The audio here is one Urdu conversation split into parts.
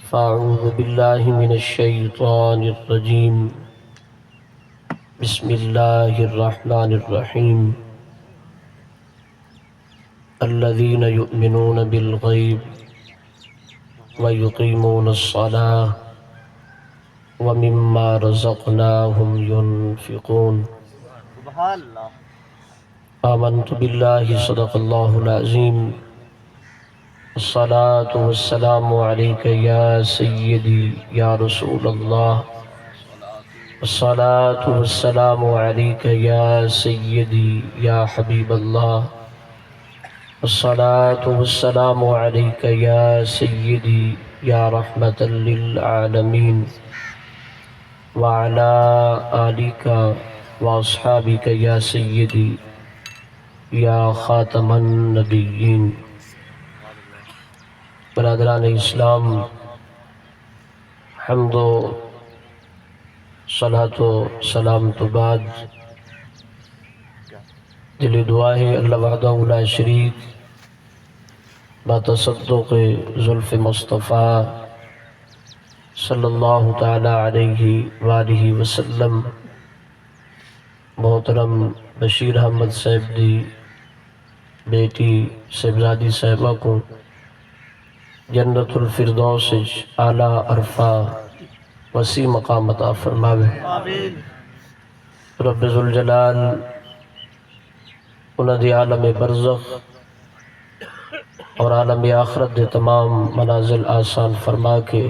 فأعوذ بالله من الشيطان الرجيم بسم الله الرحمن الرحيم الذين يؤمنون بالغيب ويقيمون الصلاة ومما رزقناهم ينفقون سبحان اللہ. آمنت بالله صدق الله العظيم الصلاة والسلام عليك يا سيدي يا رسول الله الصلاة والسلام عليك يا سيدي يا حبيب الله الصلاة والسلام عليك يا سيدي يا رحمة للعالمين وعلى آلك وأصحابك يا سيدي يا خاتم النبيين. برادران اسلام، حمد و صلاۃ و سلام تو بعد دلی دعا ہے اللہ وحدہ لا شریک بتصدق زلف مصطفیٰ صلی اللہ تعالی علیہ وآلہ وسلم محترم بشیر احمد صاحب دی بیٹی صاحبزادی صاحبہ کو جنت الفردوس اعلیٰ عرفہ وسیع مقام عطا فرماوے. آمین. رب ذوالجلال انہاں دی عالم برزخ اور عالم آخرت دے تمام منازل آسان فرما کے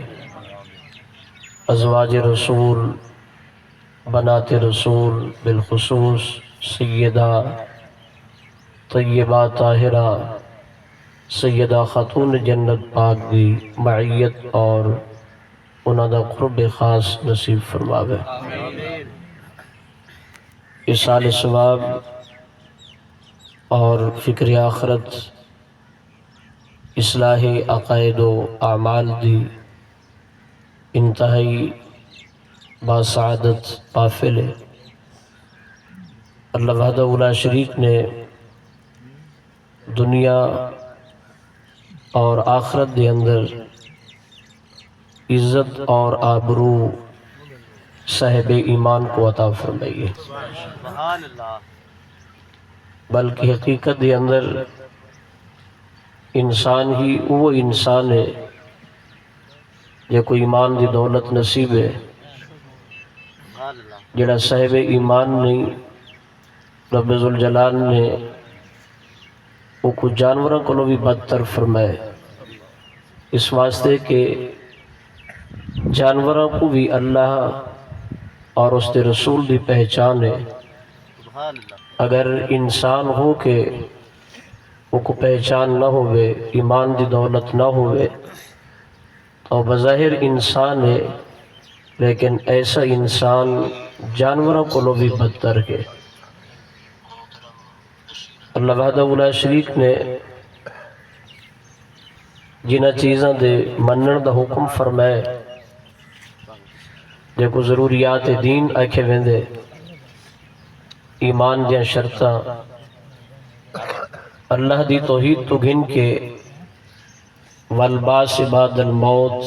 ازواج رسول بنات رسول بالخصوص سیدہ طیبہ طاہرہ سیدہ خاتون جنت پاک دی معیت اور انہاں دا قرب خاص نصیب فرماوے. اصال ثواب اور فکر آخرت اصلاح عقائد و اعمال دی انتہائی باسعادت قافل ہے. اللہ وحدہ لا شریک نے دنیا اور آخرت دے اندر عزت اور آبرو صاحب ایمان کو عطا فرمائی ہے، سبحان اللہ. بلکہ حقیقت دے اندر انسان ہی وہ انسان ہے جو کوئی ایمان دی دولت نصیب ہے سبحان اللہ. جڑا صاحب ایمان نہیں. رب ذوالجلال نے وہ کچھ جانوروں کو بھی بدتر فرمائے، اس واسطے کہ جانوروں کو بھی اللہ اور اس کے رسول دی پہچان ہے. سبحان اللہ. اگر انسان ہو کے وہ کو پہچان نہ ہوئے، ایمان دی دولت نہ ہوئے تو بظاہر انسان ہے، لیکن ایسا انسان جانوروں کو بھی بدتر ہے. اللہ وحدہ لا شریک نے جنہ چیزاں دے منن دا حکم فرمائے دیکھو ضروریات دین آکھے ویندے ایمان دیاں شرطاں اللہ دی توحید تو گن کے والباس بعد الموت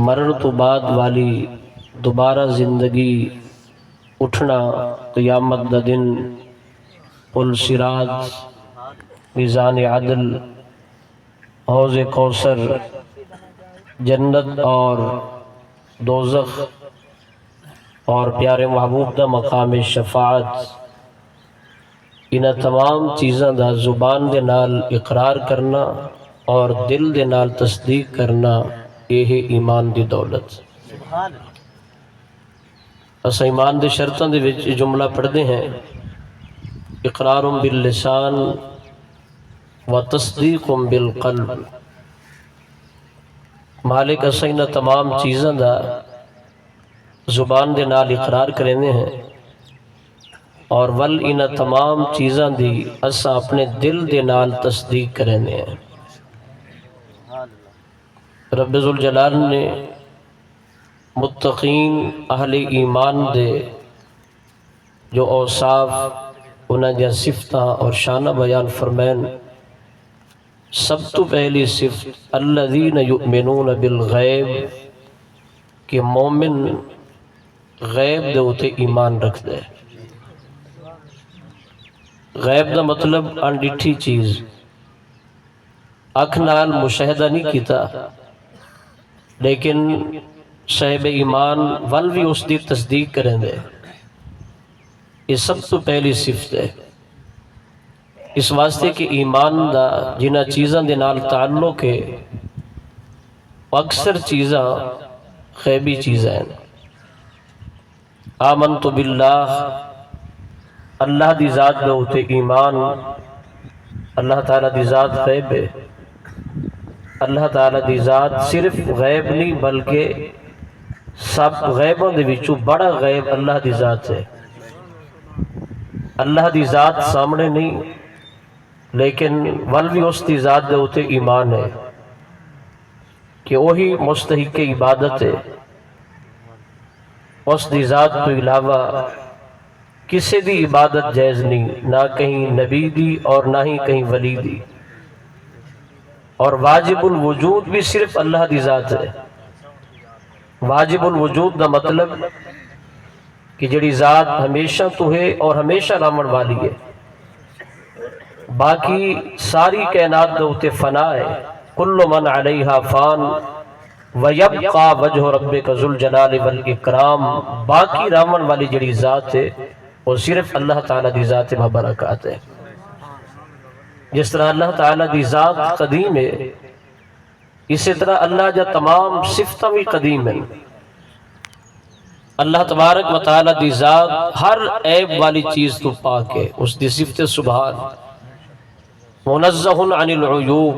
مرن تو بعد والی دوبارہ زندگی اٹھنا قیامت دا دن پل صراط میزان عدل حوض کوثر جنت اور دوزخ اور پیارے محبوب دا مقام شفاعت انہاں تمام چیزاں دا زبان دے نال اقرار کرنا اور دل دے نال تصدیق کرنا یہ ہے ایمان دی دولت. سبحان اللہ. اسا ایمان دے شرطاں دے وچ جملہ پڑھدے ہیں اقرار باللسان و تصدیق بالقلب. مالک اسا انہاں تمام چیزاں دا زبان دے نال اقرار کرنے ہیں اور ول انہاں تمام چیزاں دی اسا اپنے دل دے نال تصدیق کرنے ہیں. سبحان اللہ. رب ذوالجلال نے متقین اہل ایمان دے جو اوصاف انہاں دیا صفتاں اور شانہ بیان فرمائن سب تو پہلی صفت الذین یؤمنون بالغیب کہ مومن غیب دے اتے ایمان رکھ دے۔ غیب دا مطلب انڈٹھی چیز اکھ نال مشاہدہ نہیں کیتا، لیکن صاحب ایمان ول بھی اس دی تصدیق کریں دے۔ یہ سب تو پہلی صفت ہے، اس واسطے کہ ایمان دا جنہ چیزاں دے نال تعلق ہے اکثر چیزاں غیبی چیزاں ہیں۔ آمنت باللہ، اللہ دی ذات دے ہوتے ایمان، اللہ تعالیٰ دی ذات غیب ہے۔ اللہ تعالیٰ دی ذات صرف غیب نہیں بلکہ سب غیبوں دے وچوں بڑا غیب اللہ دی ذات ہے۔ اللہ دی ذات سامنے نہیں، لیکن ول بھی اس دی ذات دے ہوتے ایمان ہے کہ وہی مستحق عبادت ہے۔ اس دی ذات تو علاوہ کسی دی عبادت جائز نہیں، نہ کہیں نبی دی اور نہ ہی کہیں ولی دی۔ اور واجب الوجود بھی صرف اللہ دی ذات ہے۔ واجب الوجود دا مطلب کہ جڑی ذات ہمیشہ تو ہے اور ہمیشہ رامن والی ہے، باقی ساری کائنات دے اوتے فنا ہے۔ کل من علیہا فان ویبقى وجہ ربک ذو الجلال والاکرام، باقی رامن والی جڑی ذات ہے وہ صرف اللہ تعالیٰ دی ذات مبارکات ہے۔ جس طرح اللہ تعالیٰ دی ذات قدیم ہے، اسی طرح اللہ جا تمام صفتیں بھی قدیم ہیں۔ اللہ تبارک و تعالیٰ دی ذات ہر عیب والی چیز تو پاک ہے، اس دی صفت سبحان، منزہ عن العیوب،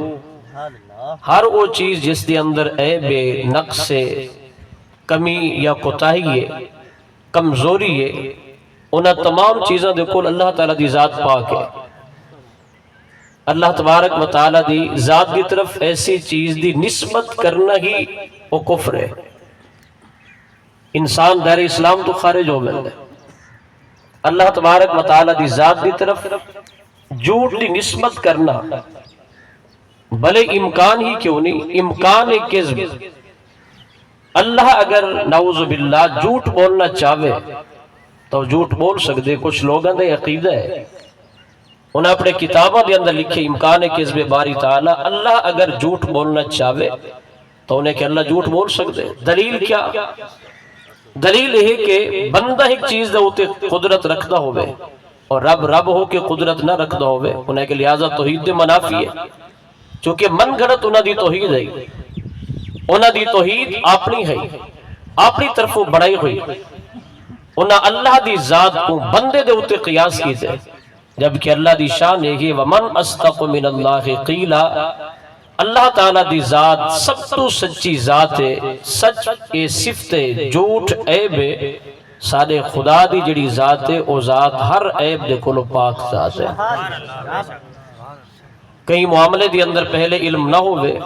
ہر وہ چیز جس دی اندر عیب ہے، نقص ہے، کمی یا کوتاہی ہے، کمزوری ہے، انہاں تمام چیزاں دے کول اللہ تعالیٰ دی ذات پاک ہے۔ اللہ تبارک و تعالیٰ دی ذات کی طرف ایسی چیز دی نسبت کرنا ہی وہ کفر ہے۔ انسان دائرہ اسلام تو خارج ہو گئے۔ اللہ تبارک و تعالیٰ دی ذات کی طرف جھوٹ دی نسبت کرنا، بھلے امکان ہی کیوں نہیں، امکان ایک کذب۔ اللہ اگر نعوذ باللہ جھوٹ بولنا چاہے تو جھوٹ بول سکتے۔ کچھ لوگوں نے عقیدہ ہے، انہیں اپنے کتابوں کے اندر لکھے امکان کذب باری تعالیٰ، اللہ اگر جھوٹ بولنا چاہے تو انہیں کہ اللہ جھوٹ بول سکتے۔ دلیل کیا؟ دلیل ہے کہ بندہ ایک چیز دے ہوتے قدرت رکھتا ہوئے اور رب ہو کے قدرت نہ رکھتا ہوئے، انہیں کہ لہذا توحید دے منافی ہے، چونکہ من گھڑت انہاں دی توحید ہے، انہاں دی توحید اپنی ہے، اپنی طرفوں بڑائی ہوئی، انہاں اللہ دی ذات کو بندے دے ہوتے قیاس کی تھے، جبکہ اللہ دی شان ہے کہ وَمَنْ أَصْدَقُ مِنَ اللَّهِ قِيلًا، اللہ تعالیٰ دی ذات سب تو سچی ذات ہے، سچ اے صفت ہے، جھوٹ عیب ہے۔ سارے خدا دی جڑی ذات ہے وہ ذات ہر عیب دے کلو پاک ذات ہے۔ کئی معاملے دی اندر پہلے علم نہ ہوئے،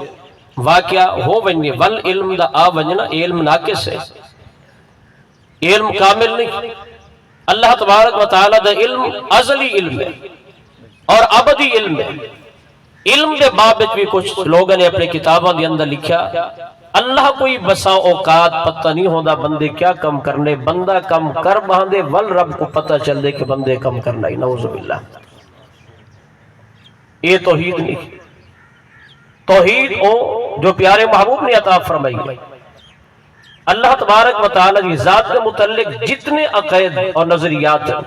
واقعہ ہو ونجے والعلم دا آ ونجنا، علم ناقص ہے، علم کامل نہیں۔ اللہ تبارک و تعالیٰ دا علم ازلی علم ہے اور ابدی علم ہے۔ علم دے بابت بھی کچھ لوگوں نے اپنے کتابوں دے اندر لکھا، اللہ کوئی بسا اوقات پتہ نہیں ہوتا بندے کیا کم کرنے، بندہ کم کر باندے ول رب کو پتہ چل دے کہ بندے کم کرنا ہی، نعوذ باللہ۔ یہ توحید نہیں، توحید او جو پیارے محبوب نے عطا فرمائی۔ اللہ تبارک و تعالیٰ دی ذات کے متعلق جتنے عقائد اور نظریات ہیں،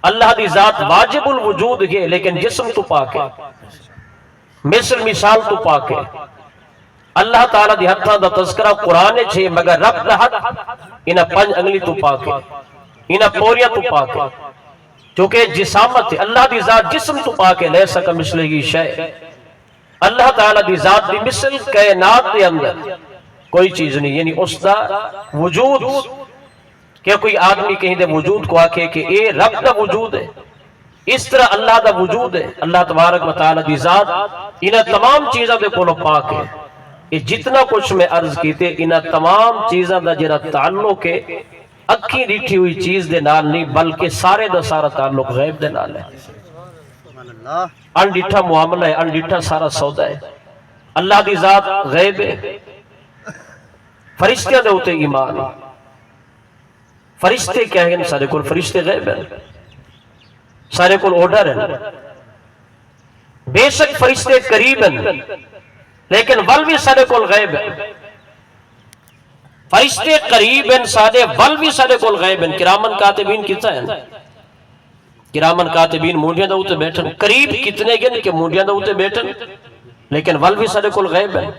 اللہ دی ذات واجب الوجود ہے لیکن جسم تو پاک ہے، مثال تو پاک ہے۔ اللہ تعالیٰ دی ہتھاں دا تذکرہ قرآن چھے، مگر رب دا ہتھ انہاں 5 انگلی تو پاک ہے، انہاں پوریاں تو پاک ہے، چونکہ جسامت ہے۔ اللہ دی ذات جسم تو پاک ہے، لیسا کمثلہ شیء۔ اللہ تعالیٰ دی ذات دی مثل کائنات دے اندر کوئی چیز نہیں، یعنی اس دا وجود، کہ کوئی آدمی کہیں دے وجود کو آکھے کہ اے رب دا وجود ہے، اس طرح اللہ دا وجود ہے۔ اللہ تبارک و تعالیٰ دی ذات انہاں تمام چیزاں دے کولو پاک ہے۔ یہ جتنا کچھ میں عرض کیتے انہاں تمام چیزاں دا جڑا تعلق ہے اکھی ڈیٹھی ہوئی چیز دے نال نہیں، بلکہ سارے دا سارا تعلق غیب دے نال ہے۔ اللہ انڈیٹھا معاملہ ہے، انڈیٹھا سارا سودا ہے۔ اللہ دی ذات غیب ہے، فرشتیاں دے ہوتے ایمان ہے۔ فرشتے کیا ہیں؟ سارے کول فرشتے غیب ہیں، سارے کول آرڈر ہیں۔ بے شک فرشتے قریب ہیں لیکن ول بھی سارے کول غیب ہیں۔ فرشتے قریب ہیں سارے، ول بھی سارے کول غیب ہیں۔ کرامن کاتبین کتا ہیں؟ کرامن کاتبین مونڈیاں دے ہوتے بیٹھن، قریب کتنے گن کہ مونڈیاں دے ہوتے بیٹھن لیکن ول بھی سارے کول غیب ہیں۔